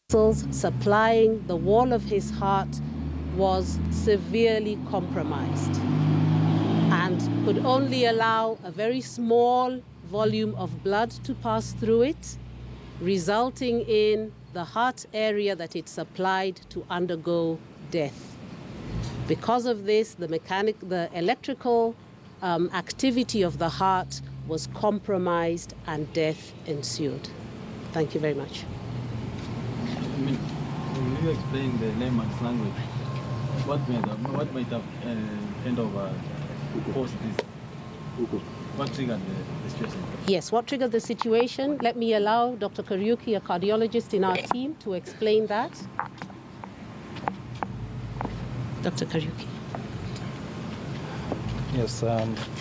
supplying the wall of his heart was severely compromised and could only allow a very small volume of blood to pass through it, resulting in the heart area that it supplied to undergo death. Because of this, the electrical activity of the heart was compromised and death ensued. Thank you very much. Will you explain the layman's language? What might have kind of caused this? What triggered the situation? Yes, what triggered the situation? Let me allow Dr. Kariuki, a cardiologist in our team, to explain that. Dr. Kariuki. Yes,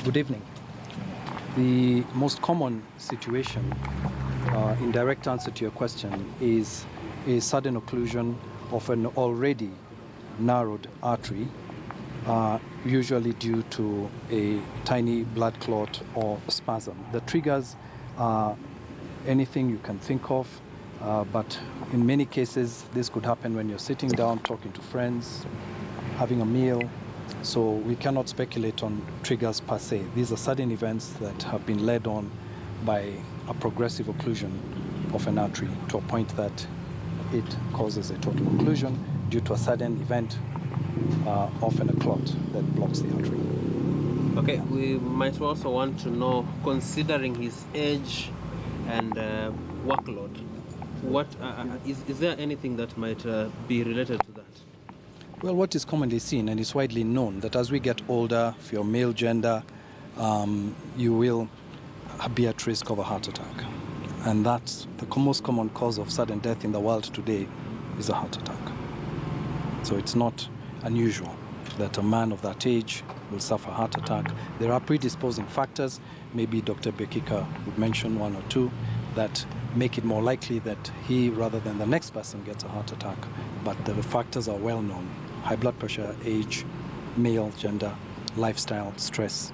good evening. The most common situation, in direct answer to your question, is a sudden occlusion of an already narrowed artery, usually due to a tiny blood clot or spasm. The triggers are anything you can think of, but in many cases this could happen when you're sitting down talking to friends, having a meal. So we cannot speculate on triggers per se. These are sudden events that have been led on by a progressive occlusion of an artery to a point that it causes a total occlusion due to a sudden event, often a clot that blocks the artery. Okay, we might also want to know, considering his age and workload, what is there anything that might be related to that? Well, what is commonly seen and is widely known that as we get older, if you're male gender, you will be at risk of a heart attack. And that's the most common cause of sudden death in the world today is a heart attack. So it's not unusual that a man of that age will suffer a heart attack. There are predisposing factors, maybe Dr. Bekika would mention one or two, that make it more likely that he, rather than the next person, gets a heart attack. But the factors are well known: high blood pressure, age, male gender, lifestyle, stress.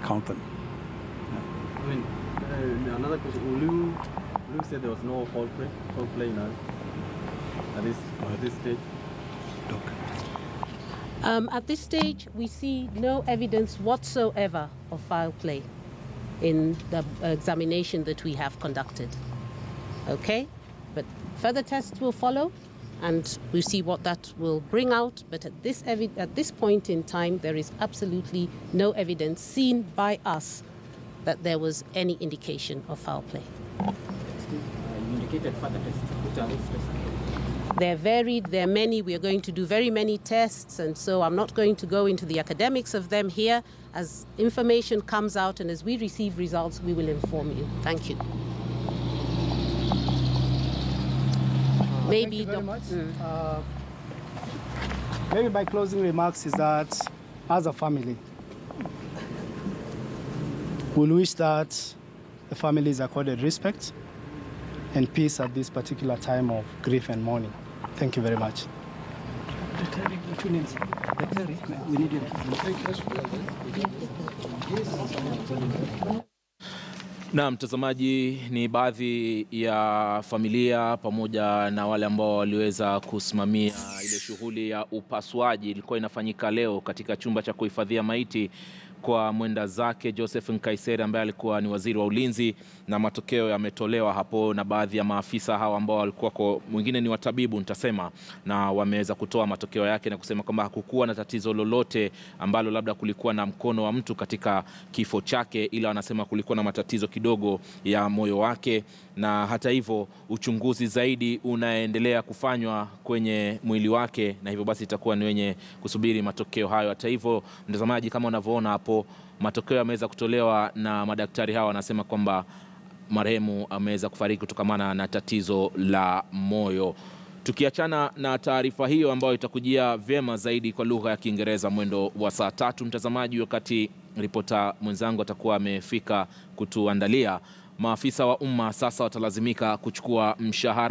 Count them. I mean, another question: Will you say there was no foul play now at this stage? At this stage, we see no evidence whatsoever of foul play in the examination that we have conducted. Okay, but further tests will follow, and we'll see what that will bring out. But at this point in time, there is absolutely no evidence seen by us that there was any indication of foul play. You indicated further tests. Which are those tests? They're varied, they're many. We are going to do very many tests, and so I'm not going to go into the academics of them here. As information comes out and as we receive results, we will inform you. Thank you. Maybe, thank you very much. Maybe my closing remarks is that as a family, we'll wish that the family is accorded respect and peace at this particular time of grief and mourning. Thank you very much. Na mtazamaji, ni baadhi ya familia pamoja na wale ambao waliweza kusimamia ile shughuli ya upasuaji ilikuwa inafanyika leo katika chumba cha kuhifadhia maiti kwa mwenda zake Joseph Nkaissery ambaye alikuwa ni waziri wa ulinzi, na matokeo yametolewa hapo na baadhi ya maafisa hawa ambao walikuwa mwingine ni watabibu nitasema, na wameweza kutoa matokeo yake na kusema kwamba hakukuwa na tatizo lolote ambalo labda kulikuwa na mkono wa mtu katika kifo chake, ila wanasema kulikuwa na matatizo kidogo ya moyo wake. Na hata hivyo uchunguzi zaidi unaendelea kufanywa kwenye mwili wake, na hivyo basi itakuwa ni wenye kusubiri matokeo hayo. Hata hivyo mtazamaji, kama unavyoona hapo, matokeo yameweza kutolewa na madaktari hawa, wanasema kwamba marehemu ameweza kufariki kutokana na tatizo la moyo. Tukiachana na taarifa hiyo ambayo itakujia vyema zaidi kwa lugha ya Kiingereza mwendo wa saa 3 mtazamaji, wakati ripota mwenzangu atakuwa amefika kutuandalia, maafisa wa umma sasa watalazimika kuchukua mshahara